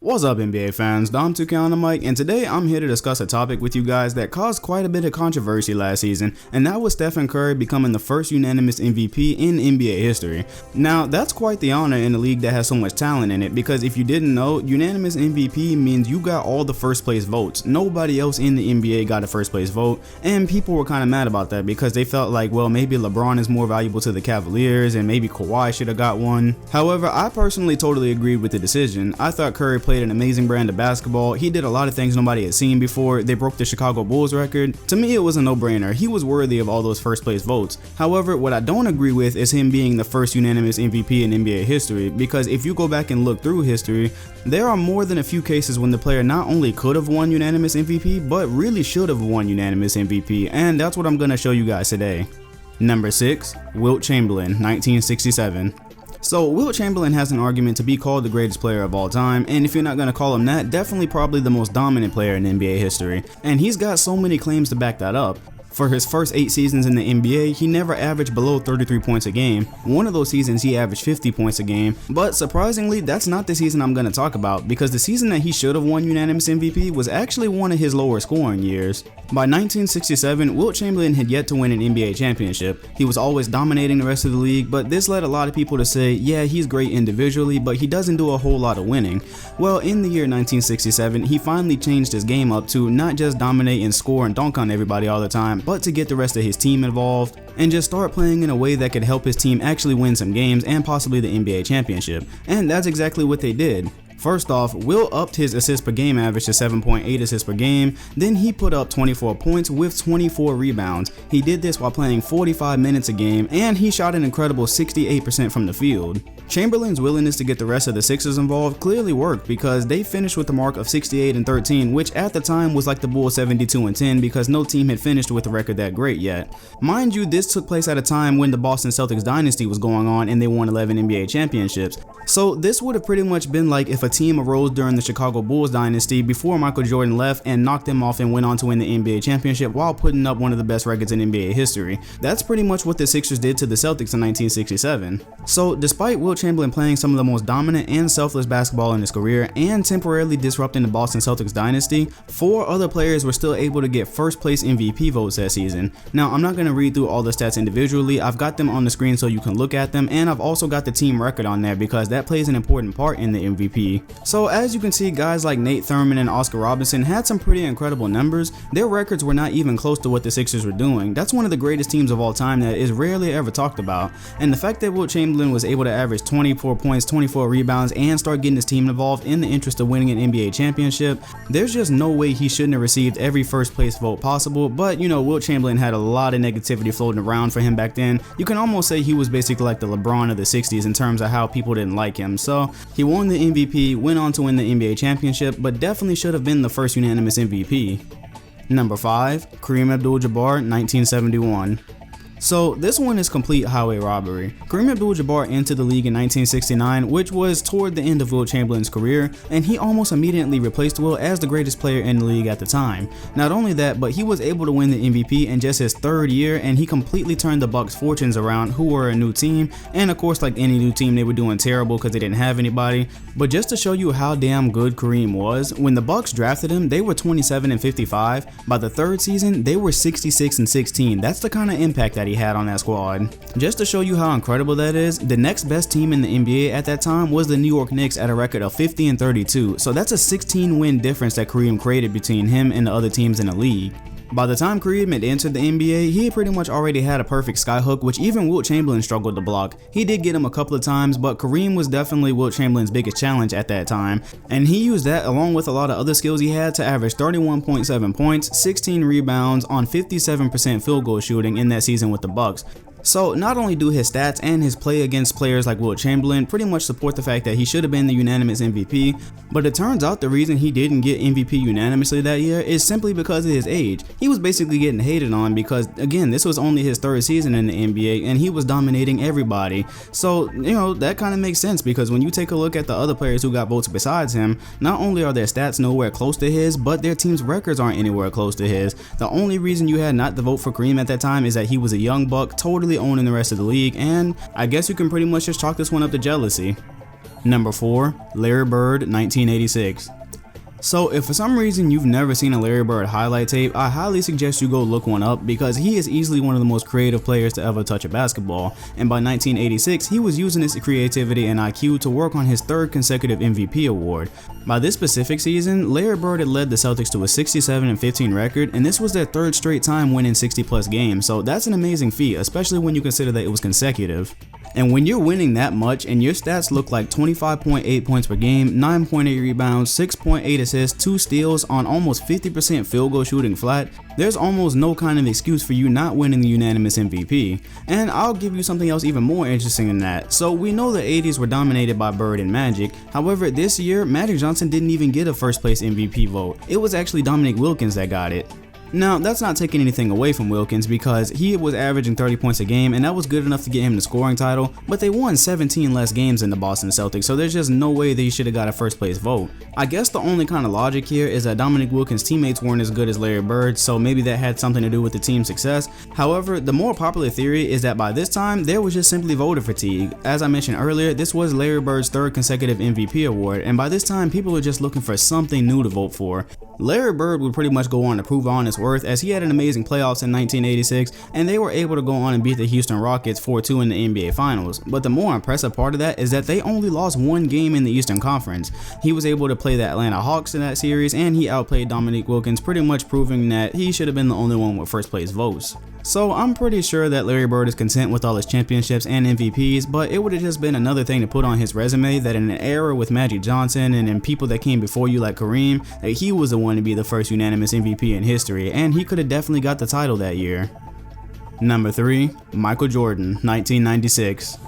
What's up, NBA fans? Dom2K on the mic, and today I'm here to discuss a topic with you guys that caused quite a bit of controversy last season, and that was Steph Curry becoming the first unanimous MVP in NBA history. Now, that's quite the honor in a league that has so much talent in it, because if you didn't know, unanimous MVP means you got all the first place votes. Nobody else in the NBA got a first place vote, and people were kind of mad about that because they felt like, well, maybe LeBron is more valuable to the Cavaliers, and maybe Kawhi should have got one. However, I personally totally agreed with the decision. I thought Curry played an amazing brand of basketball. He did a lot of things nobody had seen before. They broke the Chicago Bulls record. To me, it was a no-brainer. He was worthy of all those first place votes. However, what I don't agree with is him being the first unanimous MVP in NBA history, because if you go back and look through history, there are more than a few cases when the player not only could have won unanimous MVP, but really should have won unanimous MVP, and that's what I'm going to show you guys today. Number 6, Wilt Chamberlain, 1967. So Wilt Chamberlain has an argument to be called the greatest player of all time, and if you're not going to call him that, definitely probably the most dominant player in NBA history, and he's got so many claims to back that up. For his first 8 seasons in the NBA, he never averaged below 33 points a game. One of those seasons he averaged 50 points a game, but surprisingly, that's not the season I'm going to talk about, because the season that he should have won unanimous MVP was actually one of his lower scoring years. By 1967, Wilt Chamberlain had yet to win an NBA championship. He was always dominating the rest of the league, but this led a lot of people to say, yeah, he's great individually, but he doesn't do a whole lot of winning. Well, in the year 1967, he finally changed his game up to not just dominate and score and dunk on everybody all the time, but to get the rest of his team involved and just start playing in a way that could help his team actually win some games and possibly the NBA championship. And that's exactly what they did. First off, Wilt upped his assists per game average to 7.8 assists per game, then he put up 24 points with 24 rebounds. He did this while playing 45 minutes a game, and he shot an incredible 68% from the field. Chamberlain's willingness to get the rest of the Sixers involved clearly worked, because they finished with a mark of 68-13, which at the time was like the Bulls 72-10 because no team had finished with a record that great yet. Mind you, this took place at a time when the Boston Celtics dynasty was going on and they won 11 NBA championships. So this would have pretty much been like if a team arose during the Chicago Bulls dynasty before Michael Jordan left and knocked them off and went on to win the NBA championship while putting up one of the best records in NBA history. That's pretty much what the Sixers did to the Celtics in 1967. So despite Wilt Chamberlain playing some of the most dominant and selfless basketball in his career and temporarily disrupting the Boston Celtics dynasty, 4 other players were still able to get first place MVP votes that season. Now, I'm not going to read through all the stats individually. I've got them on the screen so you can look at them, and I've also got the team record on there because that plays an important part in the MVP. So as you can see, guys like Nate Thurman and Oscar Robertson had some pretty incredible numbers. Their records were not even close to what the Sixers were doing. That's one of the greatest teams of all time that is rarely ever talked about, and the fact that Wilt Chamberlain was able to average 24 points, 24 rebounds, and start getting his team involved in the interest of winning an NBA championship, there's just no way he shouldn't have received every first place vote possible. But you know, Wilt Chamberlain had a lot of negativity floating around for him back then. You can almost say he was basically like the LeBron of the 60s in terms of how people didn't like him. So he won the MVP, went on to win the NBA championship, but definitely should have been the first unanimous MVP. Number 5, Kareem Abdul-Jabbar, 1971. So this one is complete highway robbery. Kareem Abdul-Jabbar entered the league in 1969, which was toward the end of Wilt Chamberlain's career, and he almost immediately replaced Wilt as the greatest player in the league at the time. Not only that, but he was able to win the MVP in just his 3rd year, and he completely turned the Bucks' fortunes around, who were a new team, and of course, like any new team, they were doing terrible because they didn't have anybody. But just to show you how damn good Kareem was, when the Bucks drafted him, they were 27-55. By the 3rd season, they were 66-16. That's the kind of impact that he had on that squad. Just to show you how incredible that is, the next best team in the NBA at that time was the New York Knicks at a record of 50-32, so that's a 16-win difference that Kareem created between him and the other teams in the league. By the time Kareem had entered the NBA, he had pretty much already had a perfect skyhook, which even Wilt Chamberlain struggled to block. He did get him a couple of times, but Kareem was definitely Wilt Chamberlain's biggest challenge at that time, and he used that along with a lot of other skills he had to average 31.7 points, 16 rebounds on 57% field goal shooting in that season with the Bucks. So not only do his stats and his play against players like Wilt Chamberlain pretty much support the fact that he should have been the unanimous MVP, but it turns out the reason he didn't get MVP unanimously that year is simply because of his age. He was basically getting hated on because, again, this was only his 3rd season in the NBA and he was dominating everybody. So, you know, that kind of makes sense, because when you take a look at the other players who got votes besides him, not only are their stats nowhere close to his, but their team's records aren't anywhere close to his. The only reason you had not to vote for Kareem at that time is that he was a young buck, totally owning the rest of the league, and I guess you can pretty much just chalk this one up to jealousy. Number 4, Larry Bird, 1986. So if for some reason you've never seen a Larry Bird highlight tape, I highly suggest you go look one up because he is easily one of the most creative players to ever touch a basketball, and by 1986 he was using his creativity and IQ to work on his third consecutive MVP award. By this specific season, Larry Bird had led the Celtics to a 67-15 record, and this was their third straight time winning 60 plus games, so that's an amazing feat, especially when you consider that it was consecutive. And when you're winning that much and your stats look like 25.8 points per game, 9.8 rebounds, 6.8 assists, 2 steals on almost 50% field goal shooting flat, there's almost no kind of excuse for you not winning the unanimous MVP. And I'll give you something else even more interesting than that. So we know the 80s were dominated by Bird and Magic, however this year Magic Johnson didn't even get a first place MVP vote. It was actually Dominique Wilkins that got it. Now, that's not taking anything away from Wilkins because he was averaging 30 points a game and that was good enough to get him the scoring title, but they won 17 less games than the Boston Celtics, so there's just no way that he should have got a first place vote. I guess the only kind of logic here is that Dominique Wilkins' teammates weren't as good as Larry Bird, so maybe that had something to do with the team's success. However, the more popular theory is that by this time, there was just simply voter fatigue. As I mentioned earlier, this was Larry Bird's third consecutive MVP award, and by this time, people were just looking for something new to vote for. Larry Bird would pretty much go on to prove on his worth as he had an amazing playoffs in 1986 and they were able to go on and beat the Houston Rockets 4-2 in the NBA Finals. But the more impressive part of that is that they only lost one game in the Eastern Conference. He was able to play the Atlanta Hawks in that series and he outplayed Dominique Wilkins, pretty much proving that he should have been the only one with first place votes. So I'm pretty sure that Larry Bird is content with all his championships and MVPs, but it would have just been another thing to put on his resume that in an era with Magic Johnson and in people that came before you like Kareem, that he was the one to be the first unanimous MVP in history, and he could have definitely got the title that year. Number 3, Michael Jordan, 1996.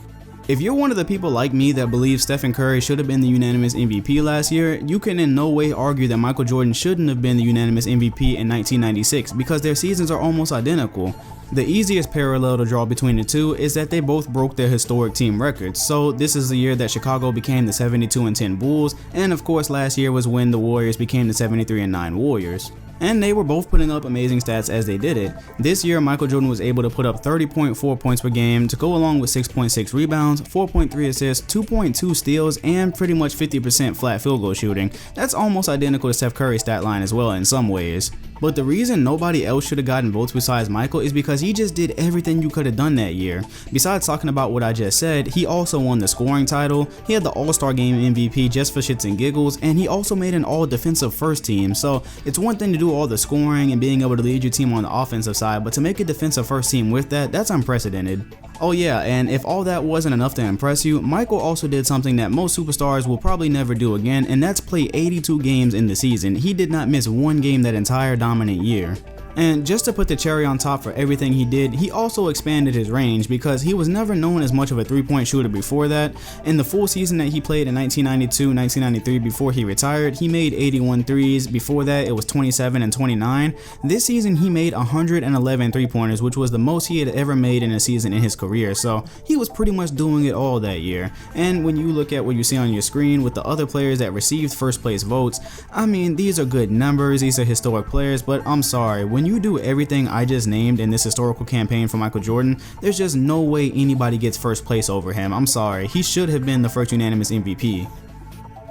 If you're one of the people like me that believes Stephen Curry should have been the unanimous MVP last year, you can in no way argue that Michael Jordan shouldn't have been the unanimous MVP in 1996 because their seasons are almost identical. The easiest parallel to draw between the two is that they both broke their historic team records, so this is the year that Chicago became the 72-10 Bulls, and of course last year was when the Warriors became the 73-9 Warriors. And they were both putting up amazing stats as they did it. This year, Michael Jordan was able to put up 30.4 points per game to go along with 6.6 rebounds, 4.3 assists, 2.2 steals, and pretty much 50% flat field goal shooting. That's almost identical to Steph Curry's stat line as well in some ways. But the reason nobody else should have gotten votes besides Michael is because he just did everything you could have done that year. Besides talking about what I just said, he also won the scoring title, he had the All-Star Game MVP just for shits and giggles, and he also made an all-defensive first team. So it's one thing to do all the scoring and being able to lead your team on the offensive side, but to make a defensive first team with that, that's unprecedented. Oh yeah, and if all that wasn't enough to impress you, Michael also did something that most superstars will probably never do again, and that's play 82 games in the season. He did not miss one game that entire dominant year. And just to put the cherry on top for everything he did, he also expanded his range because he was never known as much of a three-point shooter before that. In the full season that he played in 1992-1993 before he retired, he made 81 threes. Before that, it was 27 and 29. This season, he made 111 three-pointers, which was the most he had ever made in a season in his career. So he was pretty much doing it all that year. And when you look at what you see on your screen with the other players that received first place votes, I mean, these are good numbers, these are historic players, but I'm sorry, when you do everything I just named in this historical campaign for Michael Jordan, there's just no way anybody gets first place over him. I'm sorry, he should have been the first unanimous MVP.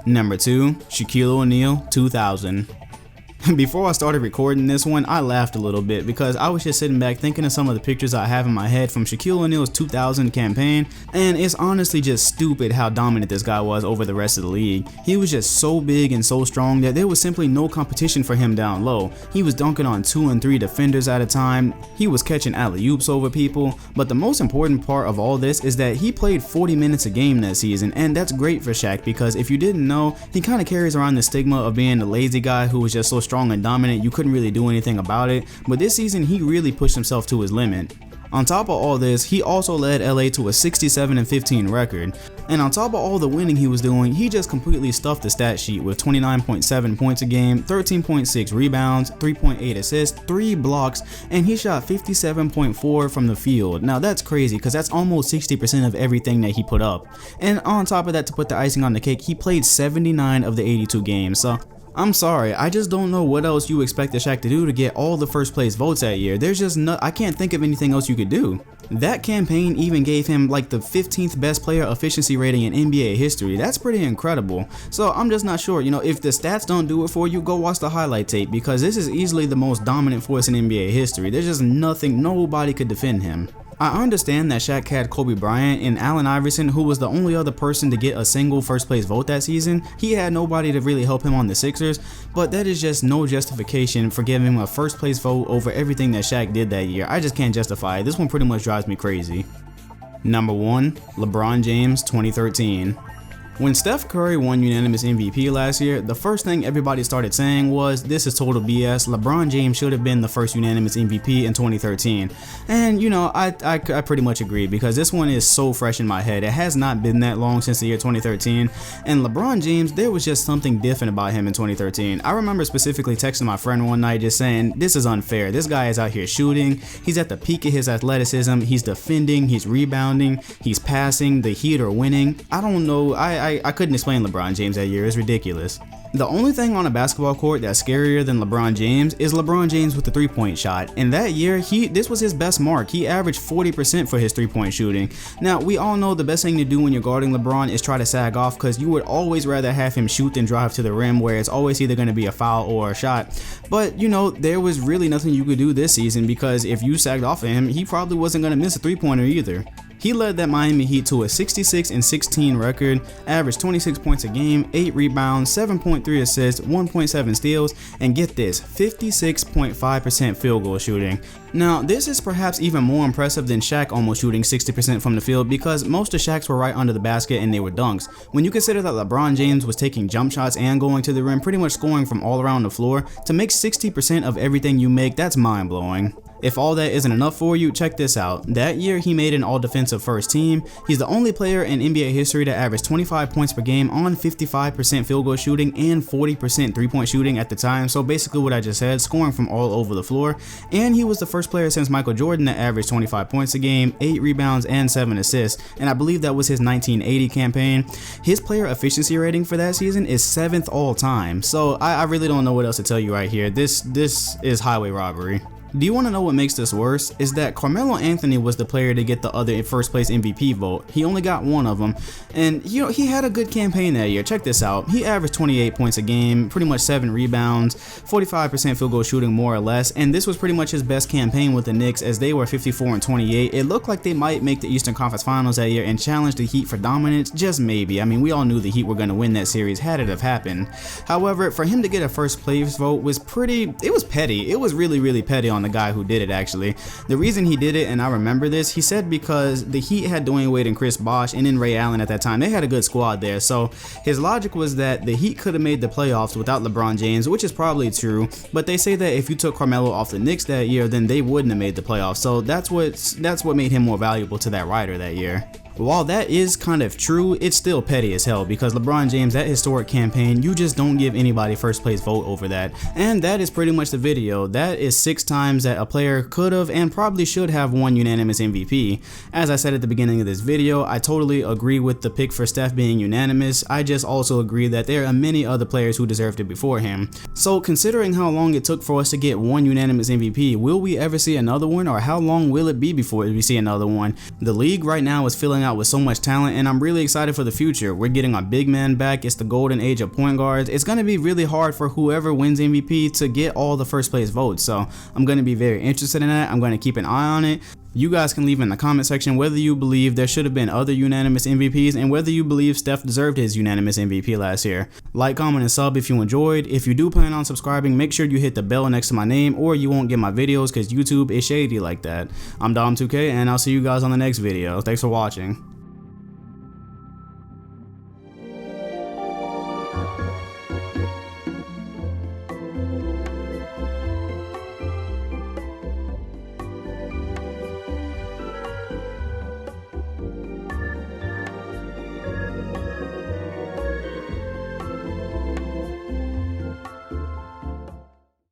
Number 2, Shaquille O'Neal, 2000. Before I started recording this one, I laughed a little bit because I was just sitting back thinking of some of the pictures I have in my head from Shaquille O'Neal's 2000 campaign, and it's honestly just stupid how dominant this guy was over the rest of the league. He was just so big and so strong that there was simply no competition for him down low. He was dunking on 2 and 3 defenders at a time, he was catching alley-oops over people, but the most important part of all this is that he played 40 minutes a game that season, and that's great for Shaq because if you didn't know, he kind of carries around the stigma of being the lazy guy who was just so strong and dominant you couldn't really do anything about it, but this season he really pushed himself to his limit. On top of all this, he also led LA to a 67-15 record, and on top of all the winning he was doing, he just completely stuffed the stat sheet with 29.7 points a game, 13.6 rebounds, 3.8 assists, 3 blocks, and he shot 57.4 from the field. Now that's crazy because that's almost 60% of everything that he put up. And on top of that, to put the icing on the cake, he played 79 of the 82 games, so I'm sorry, I just don't know what else you expected Shaq to do to get all the first place votes that year. There's just no, I can't think of anything else you could do. That campaign even gave him like the 15th best player efficiency rating in NBA history. That's pretty incredible. So I'm just not sure, if the stats don't do it for you, go watch the highlight tape, because this is easily the most dominant force in NBA history. There's just nothing, nobody could defend him. I understand that Shaq had Kobe Bryant and Allen Iverson, who was the only other person to get a single first place vote that season. He had nobody to really help him on the Sixers, but that is just no justification for giving him a first place vote over everything that Shaq did that year. I just can't justify it. This one pretty much drives me crazy. Number 1, LeBron James 2013. When Steph Curry won unanimous MVP last year, the first thing everybody started saying was, this is total BS, LeBron James should have been the first unanimous MVP in 2013. And I pretty much agree, because this one is so fresh in my head. It has not been that long since the year 2013, and LeBron James, there was just something different about him in 2013. I remember specifically texting my friend one night just saying, this is unfair. This guy is out here shooting, he's at the peak of his athleticism, he's defending, he's rebounding, he's passing, the Heat are winning. I don't know, I couldn't explain LeBron James that year. It's ridiculous. The only thing on a basketball court that's scarier than LeBron James is LeBron James with the three-point shot. And that year, this was his best mark. He averaged 40% for his three-point shooting. Now, we all know the best thing to do when you're guarding LeBron is try to sag off, because you would always rather have him shoot than drive to the rim, where it's always either going to be a foul or a shot. But, there was really nothing you could do this season, because if you sagged off of him, he probably wasn't going to miss a three-pointer either. He led that Miami Heat to a 66-16 record, averaged 26 points a game, 8 rebounds, 7.3 assists, 1.7 steals, and get this, 56.5% field goal shooting. Now, this is perhaps even more impressive than Shaq almost shooting 60% from the field, because most of Shaq's were right under the basket and they were dunks. When you consider that LeBron James was taking jump shots and going to the rim, pretty much scoring from all around the floor, to make 60% of everything you make, that's mind-blowing. If all that isn't enough for you, check this out. That year, he made an all-defensive first team. He's the only player in NBA history to average 25 points per game on 55% field goal shooting and 40% three-point shooting at the time. So basically what I just said, scoring from all over the floor. And he was the first player since Michael Jordan to average 25 points a game, 8 rebounds, and 7 assists. And I believe that was his 1980 campaign. His player efficiency rating for that season is 7th all time. So I really don't know what else to tell you right here. This is highway robbery. Do you want to know what makes this worse? Is that Carmelo Anthony was the player to get the other first place MVP vote. He only got one of them, and he had a good campaign that year. Check this out. He averaged 28 points a game, pretty much 7 rebounds, 45% field goal shooting more or less, and this was pretty much his best campaign with the Knicks, as they were 54-28. It looked like they might make the Eastern Conference Finals that year and challenge the Heat for dominance, just maybe. I mean, we all knew the Heat were going to win that series had it have happened. However, for him to get a first place vote was petty. It was really petty on the guy who did it, actually. The reason he did it, and I remember this, he said because the Heat had Dwayne Wade and Chris Bosh and then Ray Allen at that time. They had a good squad there, so his logic was that the Heat could have made the playoffs without LeBron James, which is probably true, but they say that if you took Carmelo off the Knicks that year, then they wouldn't have made the playoffs, so that's what made him more valuable to that writer that year. While that is kind of true, it's still petty as hell, because LeBron James, that historic campaign, you just don't give anybody first place vote over that. And that is pretty much the video. That is 6 times that a player could have and probably should have won unanimous MVP. As I said at the beginning of this video, I totally agree with the pick for Steph being unanimous. I just also agree that there are many other players who deserved it before him. So considering how long it took for us to get one unanimous MVP, will we ever see another one, or how long will it be before we see another one? The league right now is filling out with so much talent, and I'm really excited for the future. We're getting our big man back. It's the golden age of point guards. It's going to be really hard for whoever wins MVP to get all the first place votes, so I'm going to be very interested in that. I'm going to keep an eye on it. You guys can leave in the comment section whether you believe there should have been other unanimous MVPs and whether you believe Steph deserved his unanimous MVP last year. Like, comment, and sub if you enjoyed. If you do plan on subscribing, make sure you hit the bell next to my name or you won't get my videos because YouTube is shady like that. I'm Dom2K, and I'll see you guys on the next video. Thanks for watching.